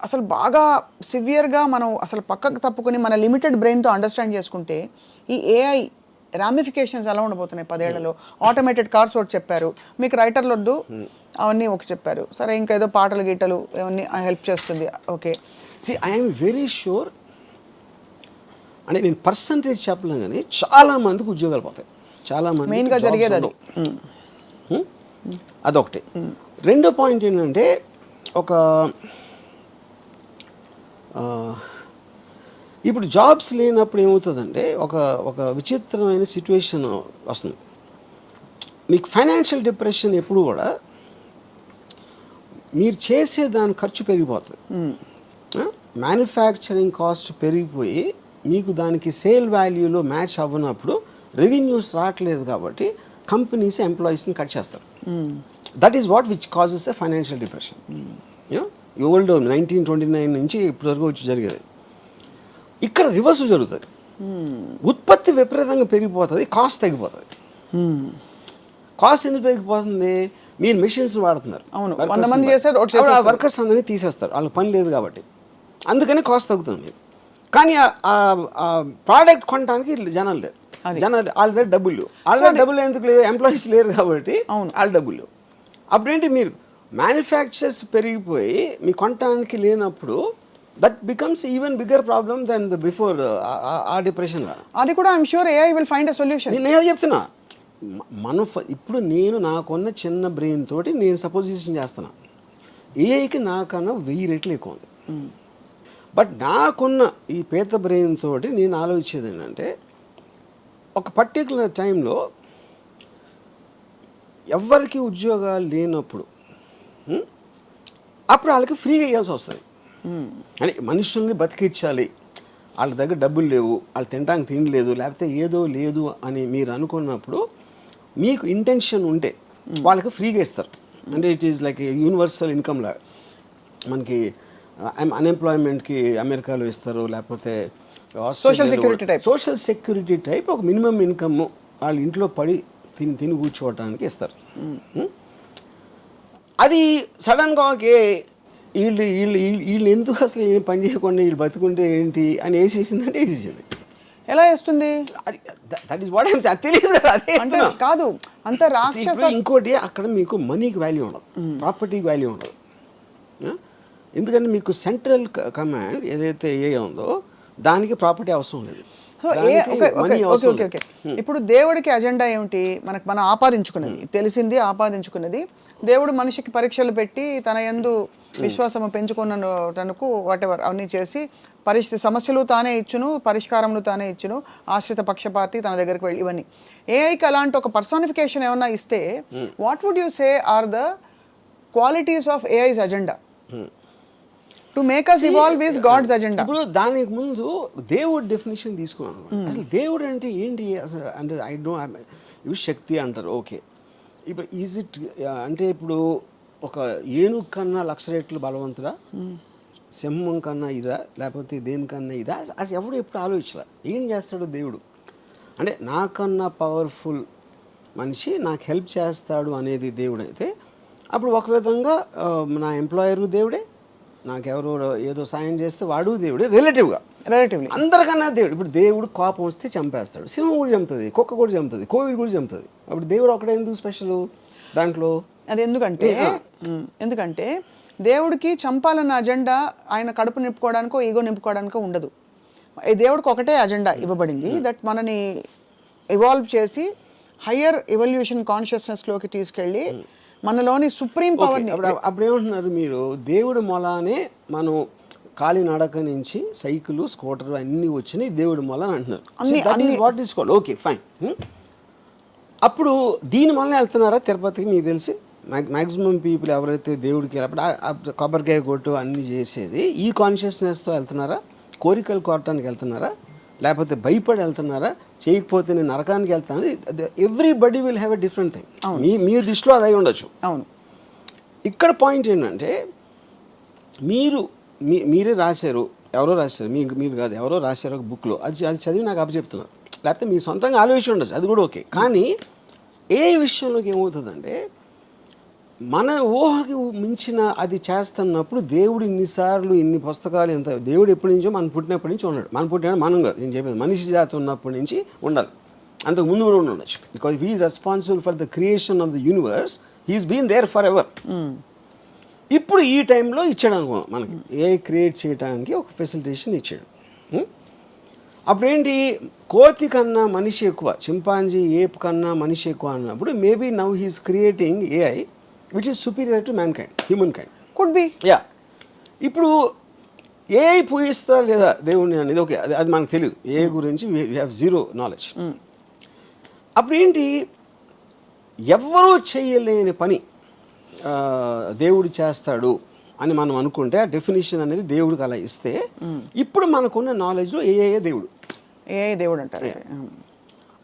అసలు బాగా సివియర్గా మనం అసలు పక్కకు తప్పుకుని మన లిమిటెడ్ బ్రెయిన్తో అండర్స్టాండ్ చేసుకుంటే ఈ ఏఐ రామిఫికేషన్స్ ఎలా ఉండబోతున్నాయి 10 ఏళ్లలో. ఆటోమేటెడ్ కార్స్ ఒకటి చెప్పారు, మీకు రైటర్లు వద్దు అవన్నీ ఒకటి చెప్పారు, సరే ఇంకేదో పాటలు గీటలు అవన్నీ హెల్ప్ చేస్తుంది. ఓకే, ఐఎమ్ వెరీ షూర్, అంటే నేను పర్సంటేజ్ చెప్పలేను కానీ చాలా మందికి ఉద్యోగాలు పోతాయి, చాలా మంది మెయిన్గా జరిగేది అది. అదొకటి. రెండో పాయింట్ ఏంటంటే ఒక ఇప్పుడు జాబ్స్ లేనప్పుడు ఏమవుతుందంటే ఒక విచిత్రమైన సిచ్యువేషన్ వస్తుంది. మీకు ఫైనాన్షియల్ డిప్రెషన్ ఎప్పుడు కూడా మీరు చేసే దాని ఖర్చు పెరిగిపోతుంది. మ్యానుఫ్యాక్చరింగ్ కాస్ట్ పెరిగిపోయి మీకు దానికి సేల్ వాల్యూలో మ్యాచ్ అవ్వనప్పుడు రెవెన్యూస్ రావట్లేదు కాబట్టి కంపెనీస్ ఎంప్లాయీస్ని కట్ చేస్తారు. That is what which causes a financial depression. Old 1929 నుంచి ఇప్పటివరకు వచ్చి జరిగేది. ఇక్కడ రివర్స్ జరుగుతుంది. ఉత్పత్తి విపరీతంగా పెరిగిపోతుంది, కాస్ట్ తగ్గిపోతుంది. కాస్ట్ ఎందుకు తగ్గిపోతుంది? మీరు మెషిన్స్ వాడుతున్నారు, వర్కర్స్ అందరినీ తీసేస్తారు, వాళ్ళకి పని లేదు కాబట్టి, అందుకని కాస్ట్ తగ్గుతుంది మీకు. కానీ ఆ ప్రోడక్ట్ కొనడానికి జనాలు లేరు, జనాలు వాళ్ళ దగ్గర డబ్బులు ఎందుకు లేవు? ఎంప్లాయీస్ లేరు కాబట్టి వాళ్ళ డబ్బులు. అప్పుడేంటి, మీరు మ్యానుఫ్యాక్చర్స్ పెరిగిపోయి మీ కొనడానికి లేనప్పుడు that becomes even bigger problem then the before uh depression. అది కూడా I'm sure AI will find a solution. నేను చెప్తున్నా, మనం ఇప్పుడు నేను నాకున్న చిన్న బ్రెయిన్ తోటి నేను సపోజిషన్ చేస్తున్నా, ఏఐకి నాకన్నా 1000 రెట్లు ఎక్కువ ఉంది. బట్ నాకున్న ఈ పేద బ్రెయిన్ తోటి నేను ఆలోచించేది ఏంటంటే, ఒక పర్టికులర్ టైంలో ఎవరికి ఉద్యోగాలు లేనప్పుడు అప్పుడు వాళ్ళకి ఫ్రీగా ఇవ్వాల్సి వస్తుంది. అంటే మనుషుల్ని బతికించాలి, వాళ్ళ దగ్గర డబ్బులు లేవు, వాళ్ళు తినడానికి తిండి లేదు, లేకపోతే ఏదో లేదు అని మీరు అనుకున్నప్పుడు మీకు ఇంటెన్షన్ ఉంటే వాళ్ళకి ఫ్రీగా ఇస్తారు. అంటే it is like universal income లాగా. మనకి అన్ఎంప్లాయ్మెంట్కి అమెరికాలో ఇస్తారు, లేకపోతే సోషల్ సెక్యూరిటీ టైప్ ఒక మినిమం ఇన్కమ్ వాళ్ళ ఇంట్లో పడి తిని కూర్చోవటానికి ఇస్తారు. అది సడన్గా వీళ్ళు ఎందుకు అసలు ఏం పని చేయకుండా వీళ్ళు బతుకుంటే ఏంటి అని వేసేసిందంటే వేసేసింది. ఎలా వేస్తుంది? That is what I'm saying. తెలియదు అదే కాదు, అంత రాక్షస. ఇంకోటి, అక్కడ మీకు మనీకి వాల్యూ ఉండదు, ప్రాపర్టీకి వాల్యూ ఉండదు. ఎందుకంటే మీకు సెంట్రల్ కమాండ్ ఏదైతే ఏ ఉందో దానికి ప్రాపర్టీ అవసరం లేదు. ఇప్పుడు దేవుడికి అజెండా ఏమిటి? మనం ఆపాదించుకున్నది, తెలిసింది ఆపాదించుకున్నది. దేవుడు మనిషికి పరీక్షలు పెట్టి తన యందు విశ్వాసం పెంచుకున్నటకు వాటెవర్ అవన్నీ చేసి సమస్యలు తానే ఇచ్చును, పరిష్కారములు తానే ఇచ్చును, ఆశ్రిత పక్షపాతి తన దగ్గరికి వెళ్ళి, ఇవన్నీ. ఏఐకి అలాంటి ఒక పర్సానిఫికేషన్ ఏమన్నా ఇస్తే what would you say are the qualities of AI's agenda to make us evolve is God's agenda? ఇప్పుడు దానికి ముందు దేవుడు డెఫినేషన్ తీసుకున్నాను. అసలు దేవుడు అంటే ఏంటి అసలు? అంటే ఐ డోంట్, ఇవి శక్తి అంటారు, ఓకే. ఇప్పుడు ఈజ్ ఇట్ అంటే ఇప్పుడు ఒక ఏనుగు కన్నా 1,00,000 రెట్లు బలవంతుడా, సింహం కన్నా ఇదా, లేకపోతే దేనికన్నా ఇదా? అది ఎప్పుడు ఆలోచించరా ఏం చేస్తాడు దేవుడు. అంటే నాకన్నా పవర్ఫుల్ మనిషి నాకు హెల్ప్ చేస్తాడు అనేది దేవుడు అయితే, అప్పుడు ఒక విధంగా నా ఎంప్లాయరు దేవుడే, నాకెవరో ఏదో సాయం చేస్తే వాడు దేవుడే. రిలేటివ్లీ అందరికన్నా దేవుడు. ఇప్పుడు దేవుడు కోపం వస్తే చంపేస్తాడు, సింహం కూడా చంపుతుంది, కుక్క కూడా చంపుతుంది, కోవిడ్ కూడా చంపుతుంది. అప్పుడు దేవుడు ఒకటే ఎందుకు స్పెషల్ దాంట్లో? అది ఎందుకంటే దేవుడికి చంపాలన్న అజెండా ఆయన కడుపు నింపుకోవడానికో ఈగో నింపుకోవడానికో ఉండదు. దేవుడికి ఒకటే అజెండా ఇవ్వబడింది, దట్ మనని ఇవాల్వ్ చేసి హయ్యర్ ఎవల్యూషన్ కాన్షియస్నెస్లోకి తీసుకెళ్ళి మనలోని సుప్రీం పవర్ని. అప్పుడు ఏమంటున్నారు మీరు? దేవుడు మొలానే మనం కాలినడక నుంచి సైకిల్, స్కూటర్ అన్నీ వచ్చినాయి దేవుడు మొల అని అంటున్నారు. What is called, okay fine. అప్పుడు దీని వల్ల వెళ్తున్నారా తిరుపతికి? మీకు తెలిసి మ్యాక్సిమం పీపుల్ ఎవరైతే దేవుడికి అప్పుడు కొబ్బరికాయ కొట్టు అన్నీ చేసేది ఈ కాన్షియస్నెస్తో వెళ్తున్నారా? కోరికలు కోరటానికి వెళ్తున్నారా? లేకపోతే భయపడి వెళ్తున్నారా? చేయకపోతే నేను నరకానికి వెళ్తాను? Everybody will have a different thing. మీ దృష్టిలో అది అయి ఉండొచ్చు. అవును. ఇక్కడ పాయింట్ ఏంటంటే, మీరే రాశారు, ఎవరో రాశారు, మీరు కాదు, ఎవరో రాశారు ఒక బుక్లో, అది చదివి నాకు అప్పచెప్తున్నారు, లేకపోతే మీ సొంతంగా ఆలోచించి ఉండొచ్చు, అది కూడా ఓకే. కానీ ఏ విషయంలోకి ఏమవుతుందంటే, మన ఊహకి మించిన అది చేస్తున్నప్పుడు దేవుడు ఇన్నిసార్లు ఇన్ని పుస్తకాలు ఎంత దేవుడు ఎప్పటి నుంచో మనం పుట్టినప్పటి నుంచి ఉన్నాడు. మనం పుట్టిన మనం కాదు, నేను చెప్పేది మనిషి జాతి ఉన్నప్పటి నుంచి ఉండాలి, అంతకు ముందు కూడా ఉండొచ్చు. Because he's responsible for the creation of the universe, he's been there for ever. ఇప్పుడు ఈ టైంలో ఇచ్చాడు అనుకో మనకి, ఏ క్రియేట్ చేయడానికి ఒక ఫెసిలిటేషన్ ఇచ్చాడు. అప్పుడేంటి, కోతి కన్నా మనిషి ఎక్కువ, చింపాంజీ ఏప్ కన్నా మనిషి ఎక్కువ అన్నప్పుడు maybe now he's creating AI which is superior to man kind, human kind. Could be. Yeah, ఇప్పుడు ఏఐ పూజిస్తా లేదా దేవుణ్ణి అనేది ఓకే, అది మనకు తెలియదు. ఏ గురించి వీ హ్యావ్ జీరో నాలెడ్జ్. అప్పుడు ఏంటి, ఎవ్వరూ చేయలేని పని దేవుడు చేస్తాడు అని మనం అనుకుంటే, ఆ డెఫినేషన్ అనేది దేవుడికి అలా ఇస్తే, ఇప్పుడు మనకున్న నాలెడ్జ్లో ఏఏ దేవుడు, ఏఐ దేవుడు అంటారు.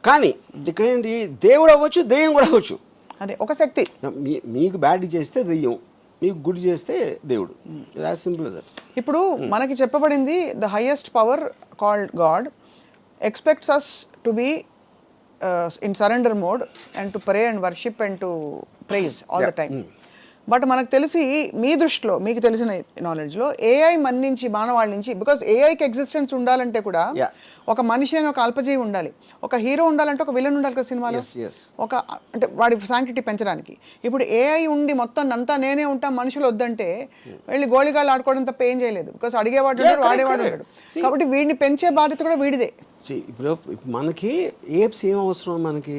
కానీ ఇక్కడ ఏంటి, దేవుడు అవ్వచ్చు, దెయ్యం కూడా అవ్వచ్చు. అదే ఒక శక్తి. మీకు బ్యాడ్ చేస్తే దెయ్యం, మీకు గుడ్ చేస్తే దేవుడు. As simple that. ఇప్పుడు మనకి చెప్పబడింది, the highest power called God expects us to be in surrender mode and to pray and worship and to praise all the time. But మనకు తెలిసి, మీ దృష్టిలో మీకు తెలిసిన నాలెడ్జ్లో, ఏఐ మన నుంచి, మానవాళ్ళ నుంచి, బికాస్ ఏఐకి ఎగ్జిస్టెన్స్ ఉండాలంటే కూడా ఒక మనిషి అని ఒక అల్పజీవి ఉండాలి, ఒక హీరో ఉండాలంటే ఒక విలన్ ఉండాలి కదా సినిమాలో, ఒక అంటే వాడి శాంక్టిటీ పెంచడానికి. ఇప్పుడు ఏఐ ఉండి మొత్తం అంతా నేనే ఉంటా, మనుషులు వద్దంటే వెళ్ళి గోళిగాళ్ళు ఆడుకోవడం తప్ప ఏం చేయలేదు. బికాస్ అడిగేవాడు ఉన్నాడు, వాడేవాడు ఉన్నాడు. కాబట్టి వీడిని పెంచే బాధ్యత కూడా వీడిదే. ఇప్పుడు మనకి ఏప్స్ ఏం అవసరం, మనకి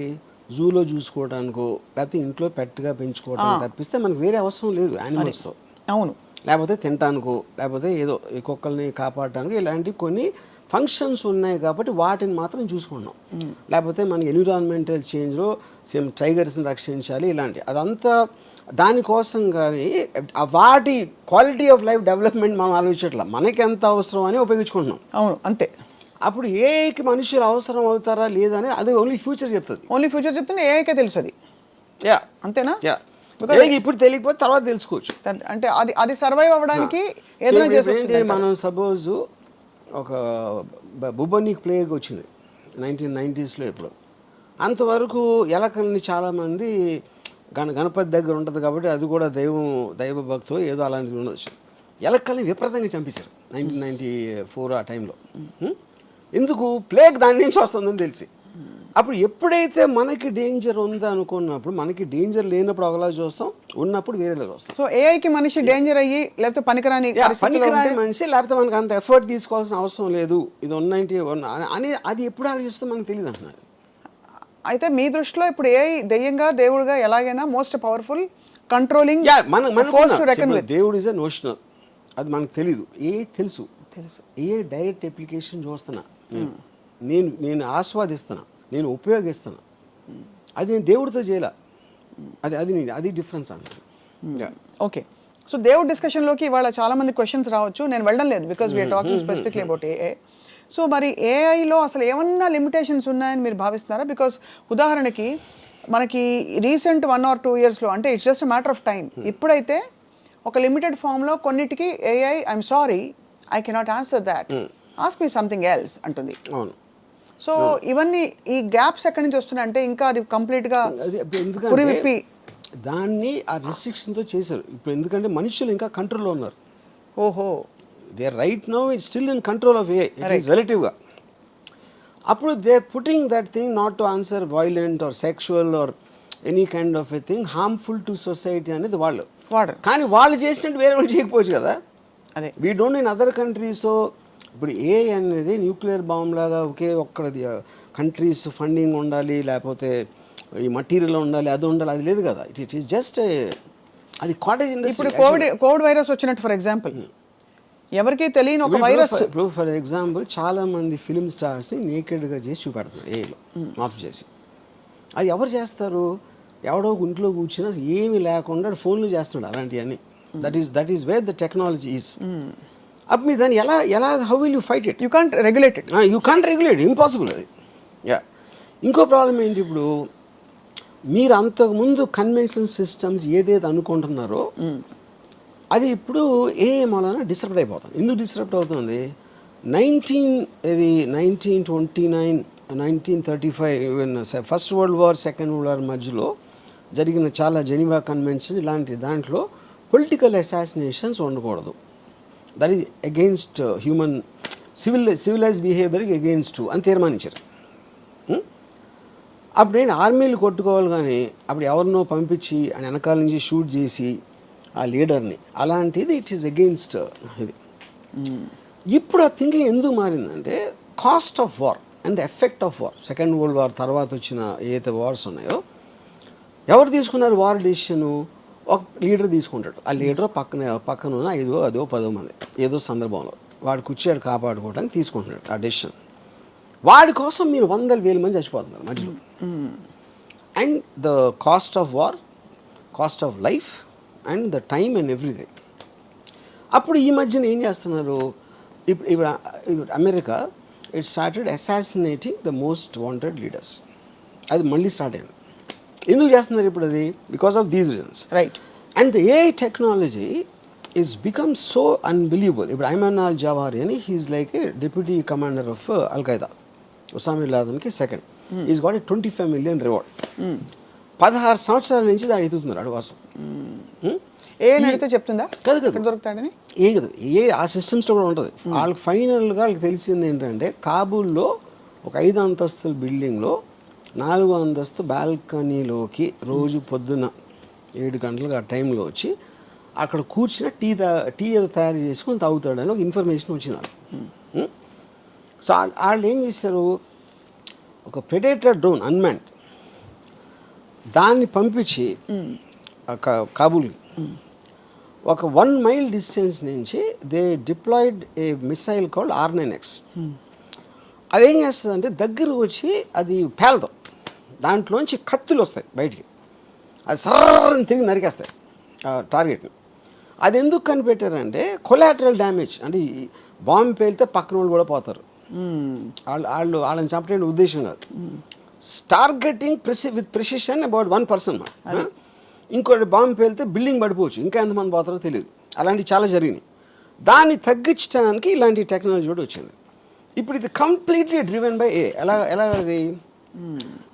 జూలో చూసుకోవడానికో లేకపోతే ఇంట్లో పెట్టుగా పెంచుకోవడానికి తప్పిస్తే మనకు వేరే అవసరం లేదు యానిమల్స్తో. అవును. లేకపోతే తినటానికో, లేకపోతే ఏదో ఈ కుక్కల్ని కాపాడటానికి ఇలాంటి కొన్ని ఫంక్షన్స్ ఉన్నాయి కాబట్టి వాటిని మాత్రం చూసుకున్నాం. లేకపోతే మన ఎన్విరాన్మెంటల్ చేంజ్లో సేమ్ టైగర్స్ని రక్షించాలి ఇలాంటి, అదంతా దానికోసం. కానీ వాటి క్వాలిటీ ఆఫ్ లైఫ్ డెవలప్మెంట్ మనం ఆలోచించట్లా, మనకి ఎంత అవసరం అని ఉపయోగించుకుంటున్నాం. అవును, అంతే. అప్పుడు ఏఐకి మనుషులు అవసరం అవుతారా లేదా అని అది ఓన్లీ ఫ్యూచర్ చెప్తుంది. ఓన్లీ ఫ్యూచర్ చెప్తే ఏఐకే తెలుసు అది. యా, అంతేనా? యా, ఇప్పుడు తెలియకపోతే తర్వాత తెలుసుకోవచ్చు. అంటే అది సర్వైవ్ అవ్వడానికి ఏదైనా చేస్తుంది. మనం సపోజ్ ఒక బుబనిక్ ప్లేగ్ వచ్చింది 1990s ఎప్పుడు, అంతవరకు ఎలకల్ని చాలామంది గణపతి దగ్గర ఉంటుంది కాబట్టి అది కూడా దైవ భక్తో ఏదో అలాంటిది ఉండొచ్చు. ఎలకల్ని విపరీతంగా చంపేశారు 1994 ఆ టైంలో. ఎందుకు? ప్లేగ్ దాని నుంచి వస్తుందని తెలిసి. అప్పుడు ఎప్పుడైతే మనకి డేంజర్ ఉందా అనుకున్నప్పుడు, మనకి డేంజర్ లేనప్పుడు ఒకలా చూస్తాం, ఉన్నప్పుడు వేరేలా చూస్తాం. సో ఏఐకి మనిషి డేంజర్ అయ్యి లేకపోతే పనికిరాని మనిషి, లేకపోతే మనకు అంత ఎఫర్ట్ తీసుకోవాల్సిన అవసరం లేదు, ఇది 191 అని అది ఎప్పుడు ఆలోచిస్తే మనకు తెలియదు అంటున్నారు. అయితే మీ దృష్టిలో ఇప్పుడు ఏఐ దెయ్యంగా దేవుడుగా ఎలాగైనా మోస్ట్ పవర్ఫుల్ కంట్రోలింగ్ దేవుడు ఇస్ ఎ నోషనల్, అది మనకు తెలీదు. తెలుసు ఏ డైరెక్ట్ అప్లికేషన్ చూస్తున్నా, నేను ఆస్వాదిస్తున్నా, నేను ఉపయోగిస్తున్నా, అది నేను దేవుడితో చేయాల, అది డిఫరెన్స్ అన్నది. ఓకే, సో దేవుడి డిస్కషన్లోకి ఇవాళ చాలా మంది క్వశ్చన్స్ రావచ్చు, నేను వెళ్ళడం లేదు because we're talking specifically about AI. So మరి ఏఐలో అసలు ఏమన్నా లిమిటేషన్స్ ఉన్నాయని మీరు భావిస్తున్నారా? బికాస్ ఉదాహరణకి మనకి రీసెంట్ 1 or 2 yearsలో, అంటే it's just matter of time, ఇప్పుడైతే ఒక లిమిటెడ్ ఫామ్లో కొన్నిటికి AI I'm sorry I cannot answer that, ask me something else అంటుంది. సో ఇవన్నీ ఈ గ్యాప్స్ ఎక్కడి నుంచి వస్తున్నాయి అంటే, ఇంకా అది కంప్లీట్గా పురివిప్పి దాన్ని ఆ రిస్ట్రిక్షన్తో చేశారు. ఇప్పుడు ఎందుకంటే మనుషులు ఇంకా కంట్రోల్లో ఉన్నారు. ఓహో, they right now it's still in control of AI రిలేటివ్గా. అప్పుడు they putting that thing not to answer violent or sexual or any kind of a thing harmful to society అనేది వాళ్ళు. కానీ వాళ్ళు చేసినట్టు వేరే వాళ్ళు చేయకపోవచ్చు కదా. అదే we don't in other countries. So ఇప్పుడు ఏఐ అనేది న్యూక్లియర్ బాంబ్ లాగా ఒక్కడి కంట్రీస్ ఫండింగ్ ఉండాలి, లేకపోతే ఈ మటీరియల్ ఉండాలి, అది ఉండాలి, అది లేదు కదా. ఇట్ ఈస్ జస్ట్ అది కాటేజ్ ఇండస్ట్రీ. ఇప్పుడు కోవిడ్ వైరస్ వచ్చినట్టు ఫర్ ఎగ్జాంపుల్ ఎవరికి తెలియని ఒక వైరస్. ఇప్పుడు ఫర్ ఎగ్జాంపుల్ చాలా మంది ఫిల్మ్ స్టార్స్ని నేకెడ్గా చేసి చూపెడుతున్నారు ఏఐలో మార్పు చేసి. అది ఎవరు చేస్తారు? ఎవడో ఇంట్లో కూర్చున్నా ఏమీ లేకుండా ఫోన్లు చేస్తున్నాడు అలాంటివన్నీ. That is where the technology is. అప్పుడు మీరు దాన్ని ఎలా how will you fight it? You can't regulate it. You can't regulate, impossible అది. యా, ఇంకో ప్రాబ్లం ఏంటి, ఇప్పుడు మీరు అంతకుముందు కన్వెన్షనల్ సిస్టమ్స్ ఏదైతే అనుకుంటున్నారో అది ఇప్పుడు ఏఐ మూలన డిస్టర్బ్ అయిపోతుంది. ఎందుకు డిస్టర్బ్ అవుతుంది? 1929, 1935 first world war, second world war మధ్యలో జరిగిన చాలా జెనీవా కన్వెన్షన్ ఇలాంటి దాంట్లో పొలిటికల్ అసాసినేషన్స్ ఉండకూడదు. That is against human civilize బిహేవియర్కి అగెయిన్స్ట్ అని తీర్మానించారు. అప్పుడు ఏంటి ఆర్మీలు కొట్టుకోవాలి, కానీ అప్పుడు ఎవరినో పంపించి ఆయన వెనకాల నుంచి షూట్ చేసి ఆ లీడర్ని, అలాంటిది ఇట్ ఈస్ అగెయిన్స్ట్ ఇది. ఇప్పుడు ఆ థింకింగ్ ఎందుకు మారిందంటే cost of war and the effect of war. Second world war తర్వాత వచ్చిన ఏదైతే వార్స్ ఉన్నాయో ఎవరు తీసుకున్నారు వార్ డెసిషను? ఒక లీడర్ తీసుకుంటాడు. ఆ లీడర్ పక్కన ఉన్న 5 అదో 10 మంది ఏదో సందర్భంలో వాడు కూర్చోడు కాపాడుకోవడానికి తీసుకుంటున్నాడు ఆ డెసిషన్. వాడి కోసం మీరు 100,000 మంది చచ్చిపోతున్నారు మధ్యలో. And the cost of war, cost of life and the time and everything. అప్పుడు ఈ మధ్యన ఏం చేస్తున్నారు, ఇప్పుడు America it started assassinating the most wanted leaders. అది మళ్ళీ స్టార్ట్ అయింది. ఎందుకు చేస్తున్నారు ఇప్పుడు అది? Because of these reasons, right. And the AI technology is become so unbelievable. ఇప్పుడు ఐమాన్ అల్ జవారి అని he is like a deputy commander of al Qaeda, Osama bin లాదెన్కి second. Is got a 25 million reward. 16 సంవత్సరాల నుంచి దాన్ని ఎదుగుతున్నారు అడువాసం. ఏ అడిగితే చెప్తుందా కదా దొరుకుతాడని? ఏ కదా ఆ సిస్టమ్స్లో కూడా ఉంటుంది. వాళ్ళకి ఫైనల్గా వాళ్ళకి తెలిసింది ఏంటంటే కాబూల్లో ఒక 5 అంతస్తుల బిల్డింగ్లో 4వ అంతస్తు బాల్కనీలోకి రోజు పొద్దున్న 7 గంటలకు ఆ టైంలో వచ్చి అక్కడ కూర్చుని టీ ఏదో తయారు చేసుకొని తాగుతాడని ఒక ఇన్ఫర్మేషన్ వచ్చింది వాళ్ళకి. సో వాళ్ళు ఏం చేశారు, ఒక ప్రెడేటర్ డ్రోన్ అన్మాన్డ్ దాన్ని పంపించి కాబూల్కి ఒక 1 mile డిస్టెన్స్ నుంచి they deployed a missile called R9X. అదేం చేస్తుందంటే దగ్గరకు వచ్చి అది పేలదు, దాంట్లోంచి కత్తులు వస్తాయి బయటికి, అది సర్రని తిరిగి నరికేస్తాయి టార్గెట్ని. అది ఎందుకు కనిపెట్టారంటే కొలాటరల్ డ్యామేజ్, అంటే బాంబు పేలితే పక్కన వాళ్ళు కూడా పోతారు, వాళ్ళని చంపడానికి ఉద్దేశం కాదు. Targeting with precision about 1 person. ఇంకోటి బాంబు పేలితే బిల్డింగ్ పడిపోవచ్చు, ఇంకా ఎంతమంది పోతారో తెలియదు. అలాంటివి చాలా జరిగినాయి. దాన్ని తగ్గించడానికి ఇలాంటి టెక్నాలజీ కూడా వచ్చింది. ఇప్పుడు ఇది కంప్లీట్లీ డ్రివెన్ బై ఎలా అది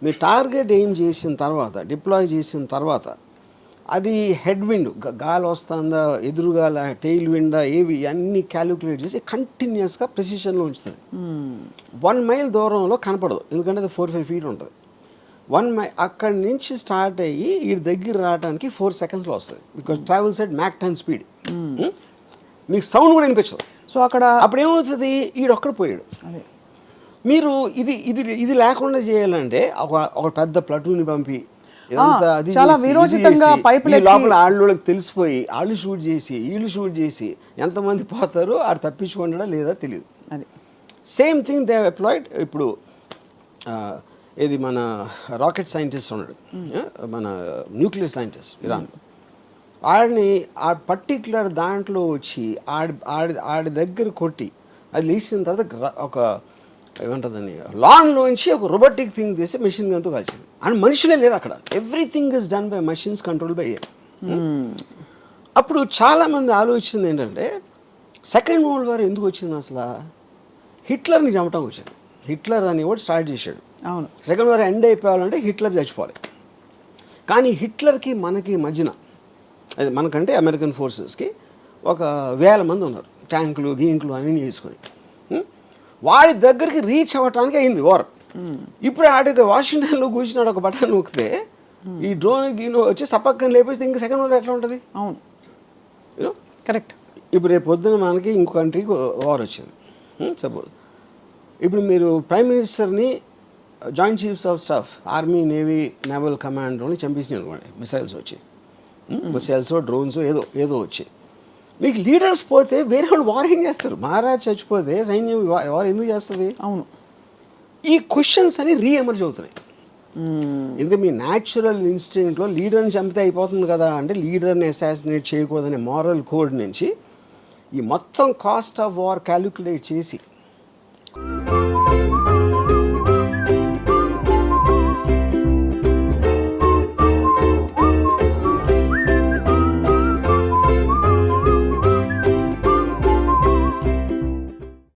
మీరు టార్గెట్ ఏం చేసిన తర్వాత, డిప్లాయ్ చేసిన తర్వాత అది హెడ్ విండ్ గాలి వస్తుందా, ఎదురుగాల, టెయిల్ విండా, ఏవి అన్నీ క్యాలిక్యులేట్ చేసి కంటిన్యూస్గా ప్రెసిషన్లో ఉంచుతుంది. 1 mile దూరంలో కనపడదు, ఎందుకంటే అది 4-5 feet ఉంటుంది. 1 mile అక్కడి నుంచి స్టార్ట్ అయ్యి ఈ దగ్గర రావడానికి 4 secondsలో వస్తుంది. Because travels at Mach 10 speed. మీకు సౌండ్ కూడా వినిపించదు. సో అక్కడ అప్పుడు ఏమవుతుంది, ఈడొక్కడ పోయాడు. మీరు ఇది లేకుండా చేయాలంటే ఒక పెద్ద ప్లటూన్ని పంపి చాలా విరోచితంగా లోపల వాళ్ళకి తెలిసిపోయి వాళ్ళు షూట్ చేసి వీళ్ళు షూట్ చేసి ఎంతమంది పోతారో ఆడు తప్పించుకుంటాడా లేదా తెలియదు. Same thing they applied. ఇప్పుడు ఇది మన రాకెట్ సైంటిస్ట్ ఉన్నాడు, మన న్యూక్లియర్ సైంటిస్ట్ ఇరాన్లో, ఆడిని ఆ పర్టిక్యులర్ దాంట్లో వచ్చి ఆడి దగ్గర కొట్టి అది లేచిన తర్వాత ఒక ఏమంటుందని లాన్లోంచి ఒక రోబోటిక్ థింగ్ చేసి మెషిన్ గన్తో కలిసింది. అండ్ మనుషులే లేరు అక్కడ, everything is done by machines control by air. అప్పుడు చాలామంది ఆలోచించింది ఏంటంటే సెకండ్ వరల్డ్ వార్ ఎందుకు వచ్చింది అసలు, హిట్లర్ని చంపటం వచ్చింది. హిట్లర్ అని కూడా స్టార్ట్ చేశాడు. అవును, సెకండ్ వార్ ఎండ్ అయిపోవాలంటే హిట్లర్ చచ్చిపోవాలి. కానీ హిట్లర్కి మనకి మధ్యన, అది మనకంటే అమెరికన్ ఫోర్సెస్కి ఒక 1000 మంది ఉన్నారు, ట్యాంకులు గీంకులు అన్నీ చేసుకొని. వాడి దగ్గరికి రీచ్ అవ్వటానికి అయింది వార్. ఇప్పుడు ఆడికి వాషింగ్టన్లో కూర్చున్నాడు, ఒక బటన్ నొక్కితే ఈ డ్రోన్ గీనో వచ్చి సపక్కని లేపేస్తే ఇంకా సెకండ్ వార్ ఎట్లా ఉంటుంది? అవును, యూనో కరెక్ట్. ఇప్పుడు రేపు పొద్దున మనకి ఇంకో కంట్రీకి వార్ వచ్చింది సపోజ్. ఇప్పుడు మీరు ప్రైమ్ మినిస్టర్ని, joint chiefs of staff, army, navy, naval కమాండర్ని చంపేసినాయి అనుకోండి, మిసైల్స్ వచ్చి, మిసైల్స్ డ్రోన్స్ ఏదో వచ్చి, మీకు లీడర్స్ పోతే వేరే వాళ్ళు వార్ ఏం చేస్తారు? మహారాజ్ చచ్చిపోతే సైన్యం వార్ ఎందుకు చేస్తుంది? అవును, ఈ క్వశ్చన్స్ అని రీఎమర్జ్ అవుతున్నాయి. ఎందుకంటే మీ న్యాచురల్ ఇన్స్టింక్ట్లో లీడర్ని చంపితే అయిపోతుంది కదా అంటే, లీడర్ని అసాసినేట్ చేయకూడదనే మారల్ కోడ్ నుంచి ఈ మొత్తం కాస్ట్ ఆఫ్ వార్ క్యాలిక్యులేట్ చేసి